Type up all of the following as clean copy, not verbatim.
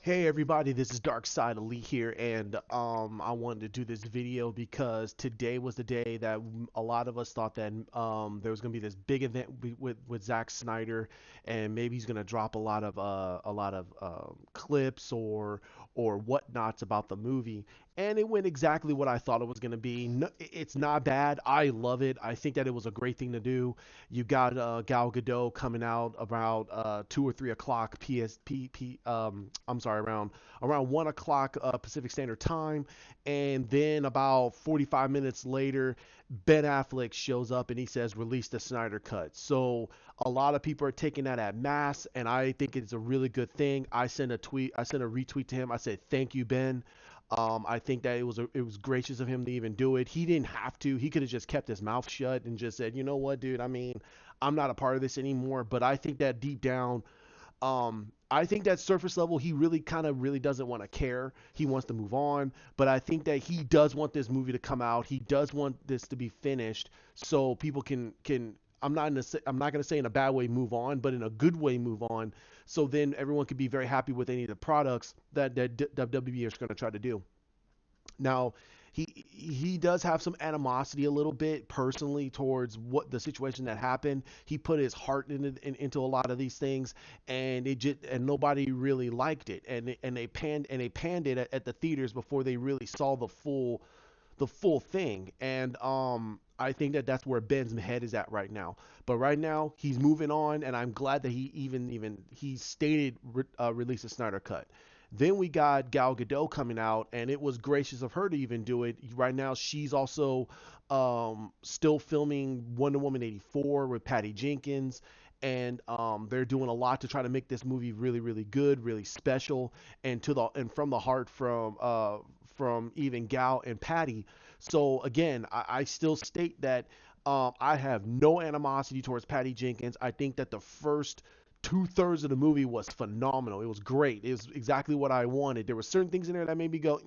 Hey everybody, this is Dark Side Elite here, and I wanted to do this video because today was the day that a lot of us thought that there was gonna be this big event with Zack Snyder, and maybe he's gonna drop a lot of clips or whatnots about the movie, and it went exactly what I thought it was gonna be. No, it's not bad. I love it. I think that it was a great thing to do. You got Gal Gadot coming out about 2 or 3 o'clock PSP. I'm sorry, around 1 o'clock Pacific Standard Time, and then about 45 minutes later, Ben Affleck shows up and he says, "Release the Snyder Cut." So a lot of people are taking that at mass, and I think it's a really good thing. I sent a retweet to him. I said, "Thank you, Ben." I think that it was gracious of him to even do it. He didn't have to. He could have just kept his mouth shut and just said, "You know what, dude? I mean, I'm not a part of this anymore." But I think that deep down, I think that surface level, he really kind of really doesn't want to care. He wants to move on, but I think that he does want this movie to come out. He does want this to be finished so people can. I'm not gonna say in a bad way move on, but in a good way move on. So then everyone can be very happy with any of the products that WWE is gonna try to do. Now, he does have some animosity a little bit personally towards what the situation that happened. He put his heart into a lot of these things, and nobody really liked it, and they panned it at the theaters before they really saw the full thing. And I think that that's where Ben's head is at right now. But right now he's moving on, and I'm glad that he even he stated release the Snyder Cut. Then we got Gal Gadot coming out, and it was gracious of her to even do it. Right now, she's also still filming Wonder Woman 84 with Patty Jenkins, and they're doing a lot to try to make this movie really, really good, really special, and from the heart from even Gal and Patty. So again, I still state that I have no animosity towards Patty Jenkins. I think that the first 2/3 of the movie was phenomenal. It was great. It was exactly what I wanted. There were certain things in there that made me go,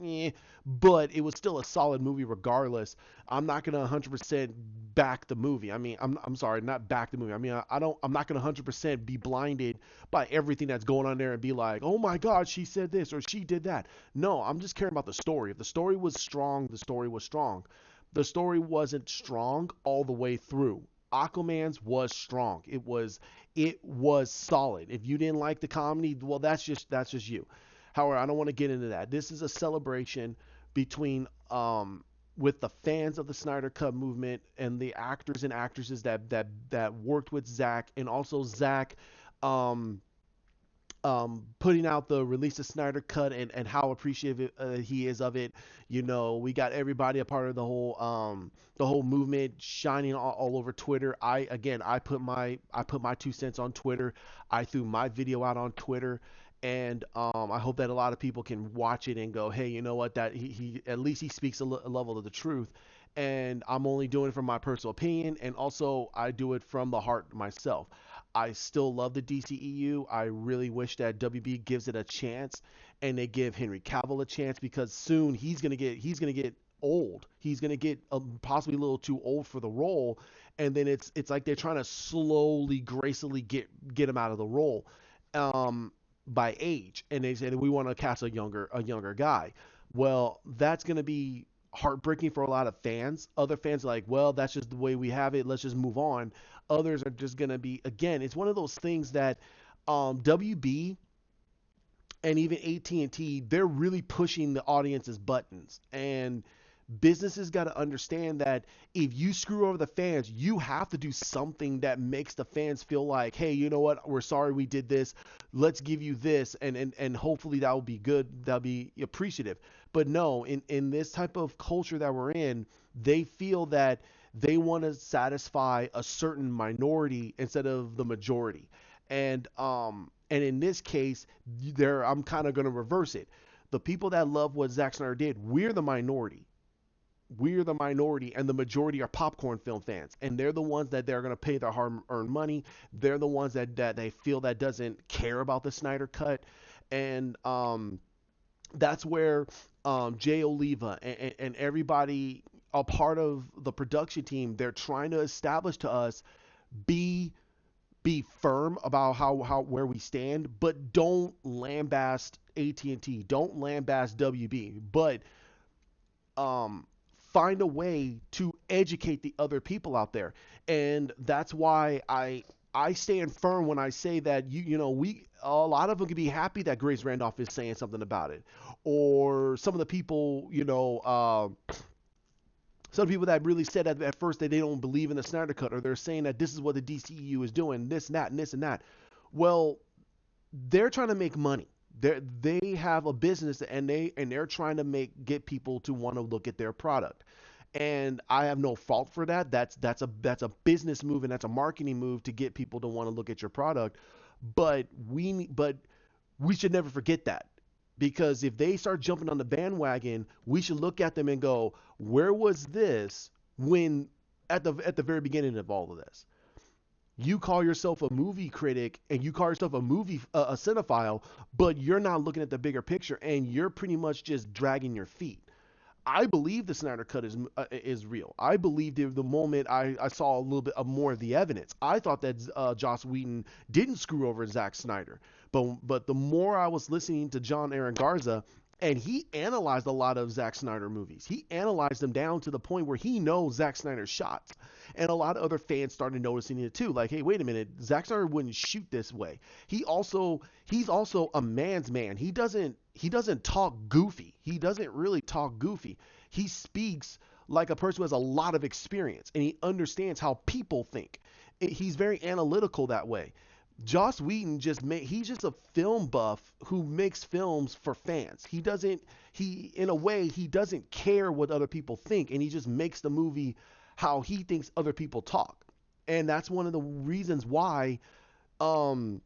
but it was still a solid movie regardless. I'm not gonna 100% back the movie. I mean, I'm sorry, not back the movie. I mean, I don't. I'm not gonna 100% be blinded by everything that's going on there and be like, oh my God, she said this or she did that. No, I'm just caring about the story. If the story was strong, the story was strong. The story wasn't strong all the way through. Aquaman's was strong. It was solid. If you didn't like the comedy, well, that's just you. However, I don't want to get into that. This is a celebration between with the fans of the Snyder Cut movement and the actors and actresses that worked with Zack, and also Zack um, putting out the release of Snyder Cut, and how appreciative he is of it. We got everybody a part of the whole movement shining all over Twitter. I put my 2 cents on Twitter. I threw my video out on Twitter. And I hope that a lot of people can watch it and go, hey, you know what? That he at least he speaks a level of the truth. And I'm only doing it from my personal opinion, and also I do it from the heart myself. I still love the DCEU. I really wish that WB gives it a chance, and they give Henry Cavill a chance, because soon he's gonna get old. He's gonna get possibly a little too old for the role, and then it's like they're trying to slowly, gracefully get him out of the role by age, and they said we want to cast a younger guy. Well, that's gonna be heartbreaking for a lot of fans. Other fans are like, well, that's just the way we have it. Let's just move on. Others are just gonna be, again. It's one of those things that WB and even AT&T, they're really pushing the audience's buttons, and businesses got to understand that if you screw over the fans, you have to do something that makes the fans feel like, hey, you know what, we're sorry we did this, let's give you this, and hopefully that will be good, that'll be appreciative. But no, in this type of culture that we're in, they feel that they want to satisfy a certain minority instead of the majority. And in this case, there I'm kind of going to reverse it. The people that love what Zack Snyder did, we're the minority, and the majority are popcorn film fans, and they're the ones that they're going to pay their hard-earned money. They're the ones that they feel that doesn't care about the Snyder Cut. And that's where Jay Oliva and everybody, a part of the production team, they're trying to establish to us, be be firm about how where we stand, but don't lambast AT&T, don't lambast WB, but um, find a way to educate the other people out there. And that's why I stand firm when I say that you know we a lot of them can be happy that Grace Randolph is saying something about it, or some of the people some people that really said at first that they don't believe in the Snyder Cut, or they're saying that this is what the DCEU is doing, this and that and this and that. Well, they're trying to make money. They have a business, and they're trying to make get people to want to look at their product. And I have no fault for that. That's a business move, and that's a marketing move to get people to want to look at your product. But we should never forget that, because if they start jumping on the bandwagon, we should look at them and go, where was this when at the very beginning of all of this? You call yourself a movie critic and you call yourself a movie a cinephile, but you're not looking at the bigger picture, and you're pretty much just dragging your feet. I believe the Snyder Cut is real. I believed it the moment I saw a little bit of more of the evidence. I thought that Joss Whedon didn't screw over Zack Snyder, but the more I was listening to John Aaron Garza, and he analyzed a lot of Zack Snyder movies. He analyzed them down to the point where he knows Zack Snyder's shots. And a lot of other fans started noticing it too. Like, hey, wait a minute, Zack Snyder wouldn't shoot this way. He's also a man's man. He doesn't talk goofy. He doesn't really talk goofy. He speaks like a person who has a lot of experience, and he understands how people think. He's very analytical that way. Joss Whedon he's just a film buff who makes films for fans. He in a way he doesn't care what other people think, and he just makes the movie how he thinks other people talk. And that's one of the reasons why um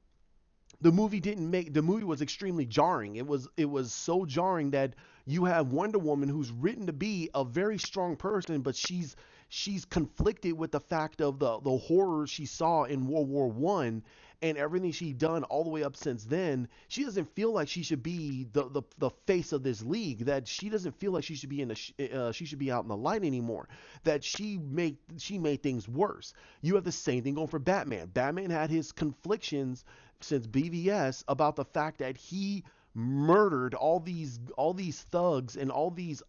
the movie was extremely jarring. It was so jarring that you have Wonder Woman, who's written to be a very strong person, but she's conflicted with the fact of the horror she saw in World War I and everything she done all the way up since then. She doesn't feel like she should be the face of this league. That she doesn't feel like she should be she should be out in the light anymore. That she made things worse. You have the same thing going for Batman. Batman had his conflictions since BVS about the fact that he murdered all these thugs and all these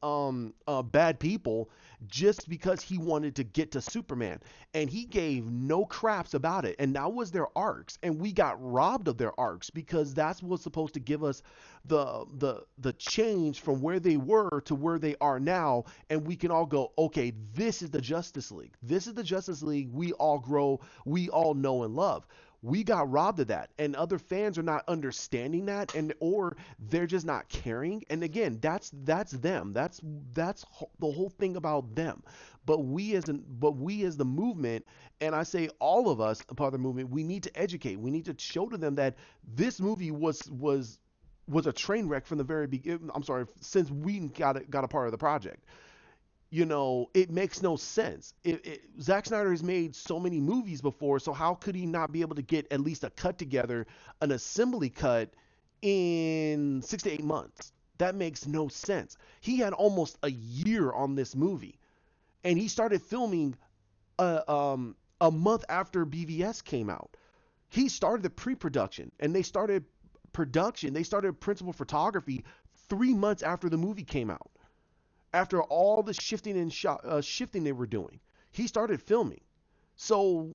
bad people just because he wanted to get to Superman, and he gave no craps about it. And that was their arcs, and we got robbed of their arcs, because that's what's supposed to give us the change from where they were to where they are now. And we can all go, okay, this is the Justice League, this is the Justice League we all grow, we all know and love. We got robbed of that, and other fans are not understanding that, and or they're just not caring. And again, that's them. The whole thing about them. But we as the movement, and I say all of us, a part of the movement, we need to educate. We need to show to them that this movie was a train wreck from the very beginning. I'm sorry, since we got a part of the project. It makes no sense. Zack Snyder has made so many movies before, so how could he not be able to get at least a cut together, an assembly cut, in 6 to 8 months? That makes no sense. He had almost a year on this movie, and he started filming a month after BVS came out. He started the pre-production, and they started production. They started principal photography 3 months after the movie came out. After all the shifting they were doing, he started filming. So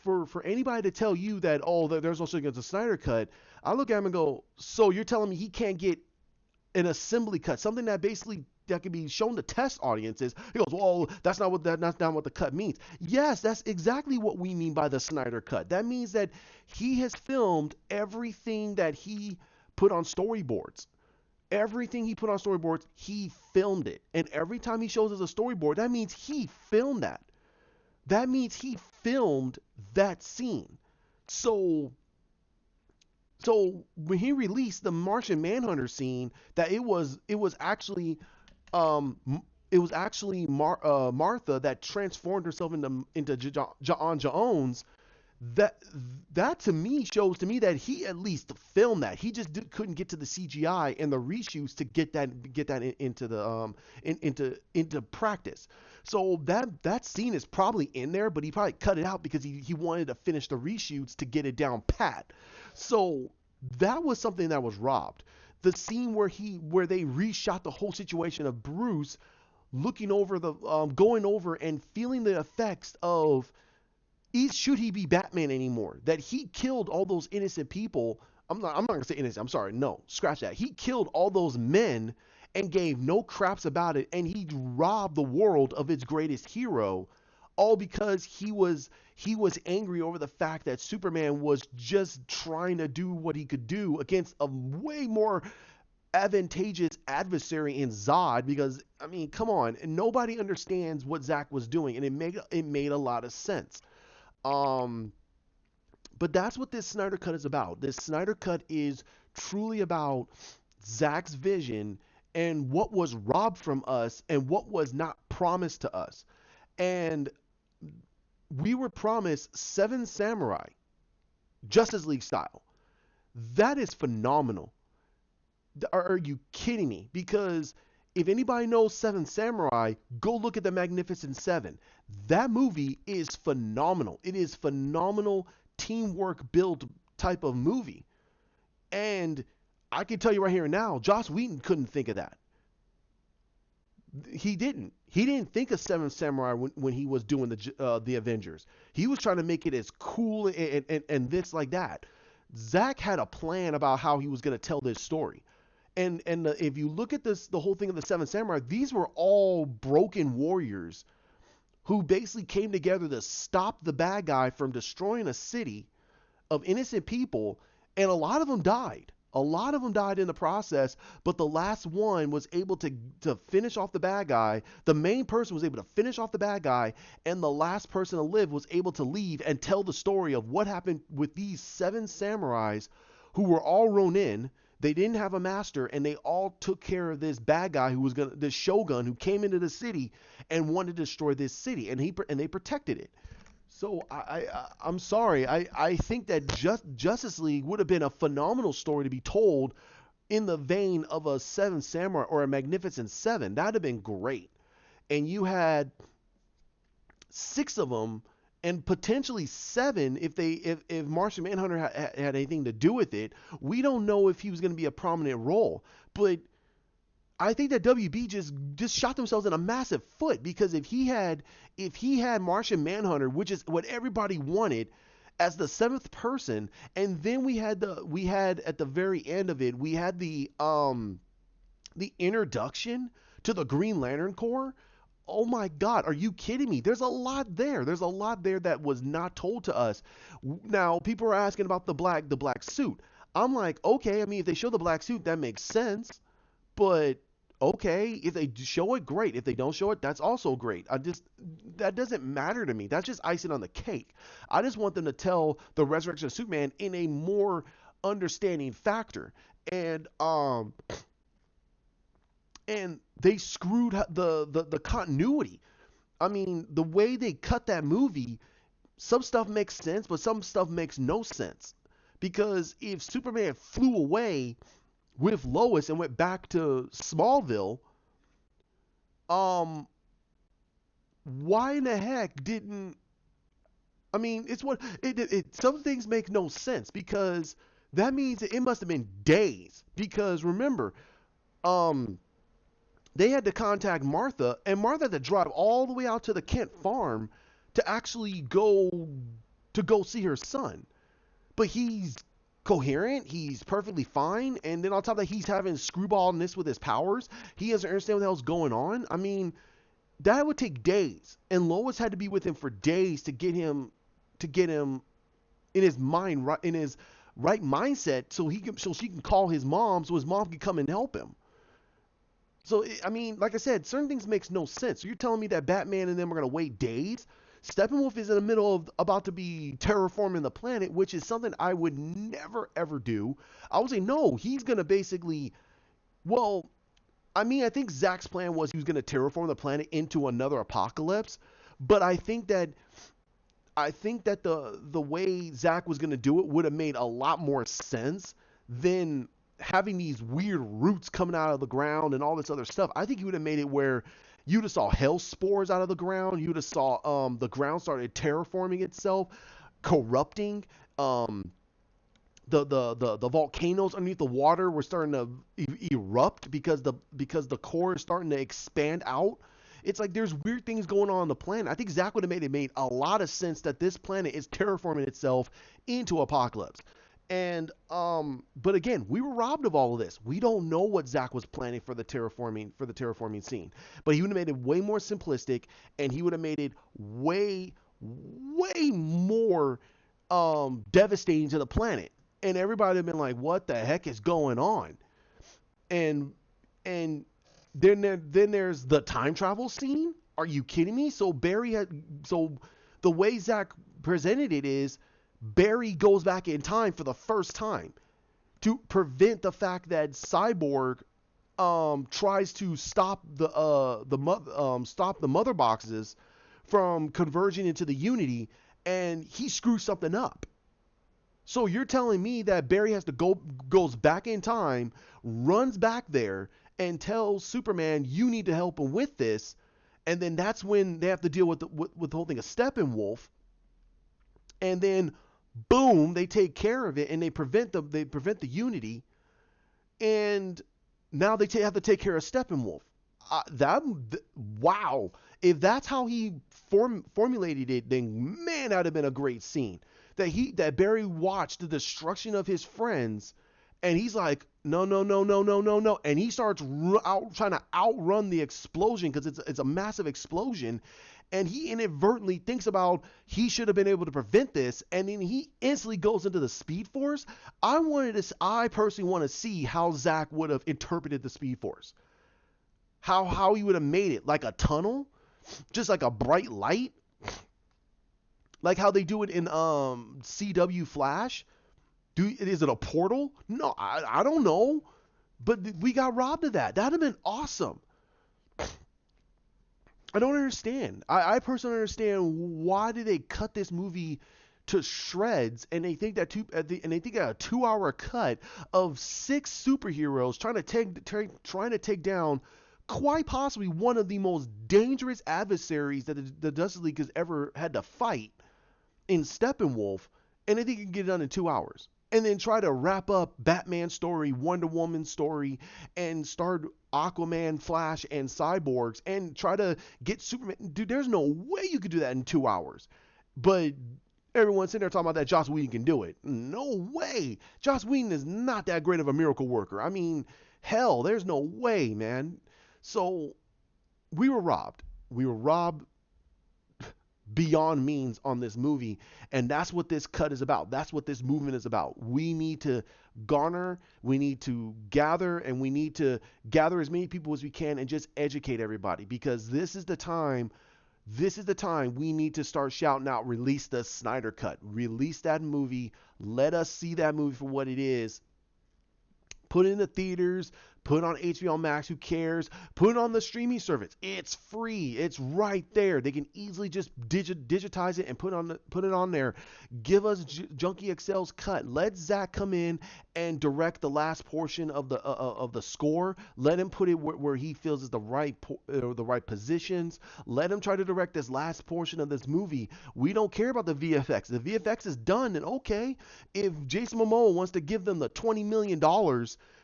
for anybody to tell you that, oh, there's no such thing as a Snyder Cut, I look at him and go, so you're telling me he can't get an assembly cut, something that can be shown to test audiences? He goes, well, that's not what the cut means. Yes, that's exactly what we mean by the Snyder Cut. That means that he has filmed everything that he put on storyboards. Everything he put on storyboards, he filmed it. And every time he shows us a storyboard, that means he filmed that. That means he filmed that scene. So when he released the Martian Manhunter scene, that um it was actually Martha that transformed herself into John Jones. that that to me shows to me that he at least filmed that. He just couldn't get to the CGI and the reshoots to get that into the into practice. So that scene is probably in there, but he probably cut it out because he wanted to finish the reshoots to get it down pat. So that was something that was robbed. The scene where they reshot the whole situation of Bruce looking over the going over and feeling the effects of should he be Batman anymore? That he killed all those innocent people. I'm not gonna say innocent. I'm sorry. No, scratch that. He killed all those men and gave no craps about it, and he robbed the world of its greatest hero, all because he was angry over the fact that Superman was just trying to do what he could do against a way more advantageous adversary in Zod. Because I mean, come on, nobody understands what Zack was doing, and it made a lot of sense. Um, but that's what this Snyder Cut is about. This Snyder Cut is truly about Zack's vision and what was robbed from us and what was not promised to us. And we were promised Seven Samurai, Justice League style. That is phenomenal. Are you kidding me? Because if anybody knows Seven Samurai, go look at the Magnificent Seven. That movie is phenomenal. It is phenomenal teamwork build type of movie. And I can tell you right here and now, Joss Whedon couldn't think of that. He didn't. He didn't think of Seven Samurai when he was doing the Avengers. He was trying to make it as cool and this like that. Zach had a plan about how he was going to tell this story. And if you look at this, the whole thing of the Seven Samurai, these were all broken warriors who basically came together to stop the bad guy from destroying a city of innocent people, and a lot of them died. A lot of them died in the process, but the last one was able to finish off the bad guy. The main person was able to finish off the bad guy, and the last person to live was able to leave and tell the story of what happened with these seven samurais who were all Ronin. They didn't have a master, and they all took care of this bad guy who was this shogun who came into the city and wanted to destroy this city, and they protected it. So I'm sorry. I think that Justice League would have been a phenomenal story to be told in the vein of a Seven Samurai or a Magnificent Seven. That'd have been great. And you had six of them, and potentially seven if Martian Manhunter had anything to do with it. We don't know if he was going to be a prominent role, but I think that WB just shot themselves in a massive foot, because if he had Martian Manhunter, which is what everybody wanted, as the seventh person, and then we had at the very end of it, we had the introduction to the Green Lantern Corps. Oh my God, are you kidding me? There's a lot there. There's a lot there that was not told to us. Now, people are asking about the black suit. I'm like, okay, I mean, if they show the black suit, that makes sense. But okay, if they show it, great. If they don't show it, that's also great. That doesn't matter to me. That's just icing on the cake. I just want them to tell the resurrection of Superman in a more understanding factor. And they screwed the continuity. I mean, the way they cut that movie, some stuff makes sense, but some stuff makes no sense. Because if Superman flew away with Lois and went back to Smallville, um, why in the heck didn't? I mean, it's what some things make no sense, because that means it must have been days. Because remember, um, they had to contact Martha, and Martha had to drive all the way out to the Kent farm to actually go see her son. But he's coherent, he's perfectly fine, and then on top of that, he's having screwballness with his powers. He doesn't understand what the hell's going on. I mean, that would take days, and Lois had to be with him for days to get him in his mind, right, in his right mindset, so she can call his mom, so his mom can come and help him. So I mean, like I said, certain things makes no sense. So you're telling me that Batman and them are gonna wait days? Steppenwolf is in the middle of about to be terraforming the planet, which is something I would never ever do. I would say no. He's gonna basically, well, I mean, I think Zack's plan was he was gonna terraform the planet into another apocalypse, but I think that the way Zach was gonna do it would have made a lot more sense than having these weird roots coming out of the ground and all this other stuff. I think he would have made it where you'd have saw hell spores out of the ground. You'd have saw the ground started terraforming itself, corrupting. Um, the volcanoes underneath the water were starting to erupt because the core is starting to expand out. It's like there's weird things going on the planet. I think Zach would have made a lot of sense that this planet is terraforming itself into apocalypse. And but again, we were robbed of all of this. We don't know what Zach was planning for the terraforming scene. But he would have made it way more simplistic, and he would have made it way more devastating to the planet. And everybody would have been like, "What the heck is going on?" And and then there's the time travel scene. Are you kidding me? So the way Zach presented it is Barry goes back in time for the first time to prevent the fact that Cyborg tries to stop the mother boxes from converging into the Unity, and he screws something up. So you're telling me that Barry has to goes back in time, runs back there, and tells Superman you need to help him with this, and then that's when they have to deal with the whole thing of Steppenwolf, and then boom, they take care of it and they prevent the Unity, and now have to take care of Steppenwolf. That wow, if that's how he formulated it, then man, that'd have been a great scene. That Barry watched the destruction of his friends, and he's like, no, no, no, no, no, no, no, and he starts trying to outrun the explosion because it's a massive explosion, and he inadvertently thinks about he should have been able to prevent this, and then he instantly goes into the Speed Force. I personally want to see how Zach would have interpreted the Speed Force, how he would have made it like a tunnel, just like a bright light, like how they do it in CW Flash. Is it a portal? No, I don't know, but we got robbed of that. That'd have been awesome. I don't understand. I personally don't understand why did they cut this movie to shreds, and they think that a 2 hour cut of six superheroes trying to take down quite possibly one of the most dangerous adversaries that the Justice League has ever had to fight in Steppenwolf, and they think you can get it done in 2 hours. And then try to wrap up Batman story, Wonder Woman story, and start Aquaman, Flash, and Cyborgs, and try to get Superman. Dude, there's no way you could do that in 2 hours. But everyone's sitting there talking about that Joss Whedon can do it. No way. Joss Whedon is not that great of a miracle worker. I mean, hell, there's no way, man. So we were robbed. We were robbed beyond means on this movie, and that's what this cut is about. That's what this movement is about. We need to garner, we need to gather, and we need to gather as many people as we can and just educate everybody, because this is the time we need to start shouting out, release the Snyder Cut, release that movie, let us see that movie for what it is. Put it in the theaters, put it on HBO Max, who cares? Put it on the streaming service. It's free. It's right there. They can easily just digitize it and put it on there. Give us Junkie XL's cut. Let Zach come in and direct the last portion of the score. Let him put it where he feels is the right positions. Let him try to direct this last portion of this movie. We don't care about the VFX. The VFX is done, and okay, if Jason Momoa wants to give them the $20 million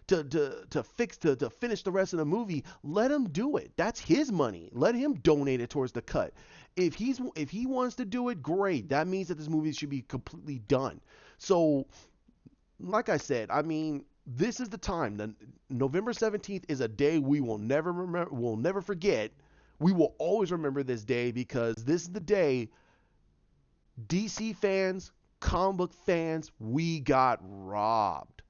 to finish the rest of the movie, let him do it. That's his money. Let him donate it towards the cut. If he wants to do it, great. That means that this movie should be completely done. So, like I said, I mean, this is the time. November 17th is a day we will never remember. We'll never forget. We will always remember this day, because this is the day DC fans, comic book fans, we got robbed.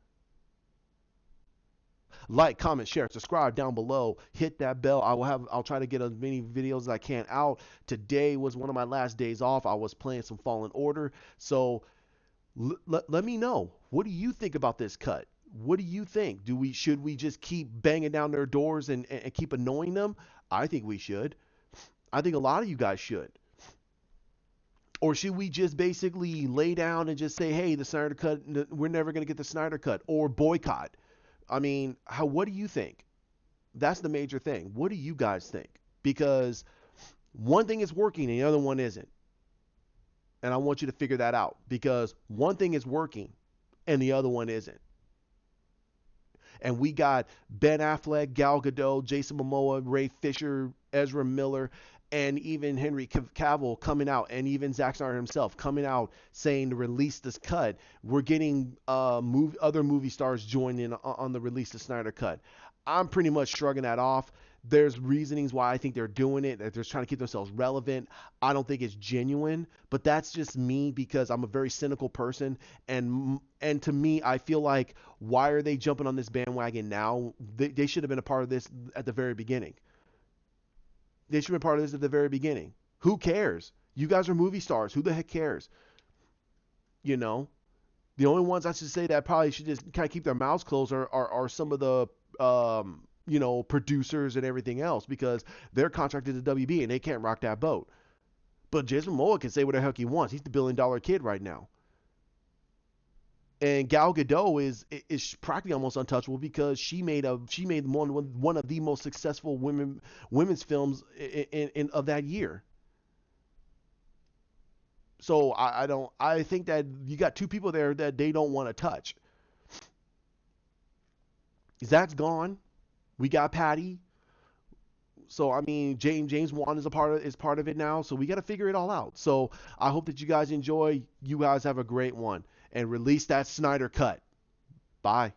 Like, comment, share, subscribe down below. Hit that bell. I'll try to get as many videos as I can out. Today was one of my last days off. I was playing some Fallen Order. So let me know. What do you think about this cut? What do you think? Should we just keep banging down their doors and keep annoying them? I think we should. I think a lot of you guys should. Or should we just basically lay down and just say, hey, the Snyder Cut, we're never going to get the Snyder Cut, or boycott? I mean, what do you think? That's the major thing. What do you guys think? Because one thing is working and the other one isn't. And I want you to figure that out because one thing is working and the other one isn't. And we got Ben Affleck, Gal Gadot, Jason Momoa, Ray Fisher, Ezra Miller, and even Henry Cavill coming out, and even Zack Snyder himself coming out saying to release this cut. We're getting other movie stars joining in on the release the Snyder cut. I'm pretty much shrugging that off. There's reasonings why I think they're doing it, that they're trying to keep themselves relevant. I don't think it's genuine, but that's just me because I'm a very cynical person, and to me, I feel like why are they jumping on this bandwagon now? They should have been a part of this at the very beginning. They should have been part of this at the very beginning. Who cares? You guys are movie stars. Who the heck cares? You know, the only ones I should say that probably should just kind of keep their mouths closed are some of the producers and everything else because they're contracted to WB and they can't rock that boat. But Jason Momoa can say what the heck he wants. He's the $1 billion kid right now. And Gal Gadot is practically almost untouchable because she made one of the most successful women's films in of that year. So I think that you got two people there that they don't want to touch. Zach's gone. We got Patty. So I mean, James Wan is part of it now. So we got to figure it all out. So I hope that you guys enjoy. You guys have a great one and release that Snyder cut. Bye.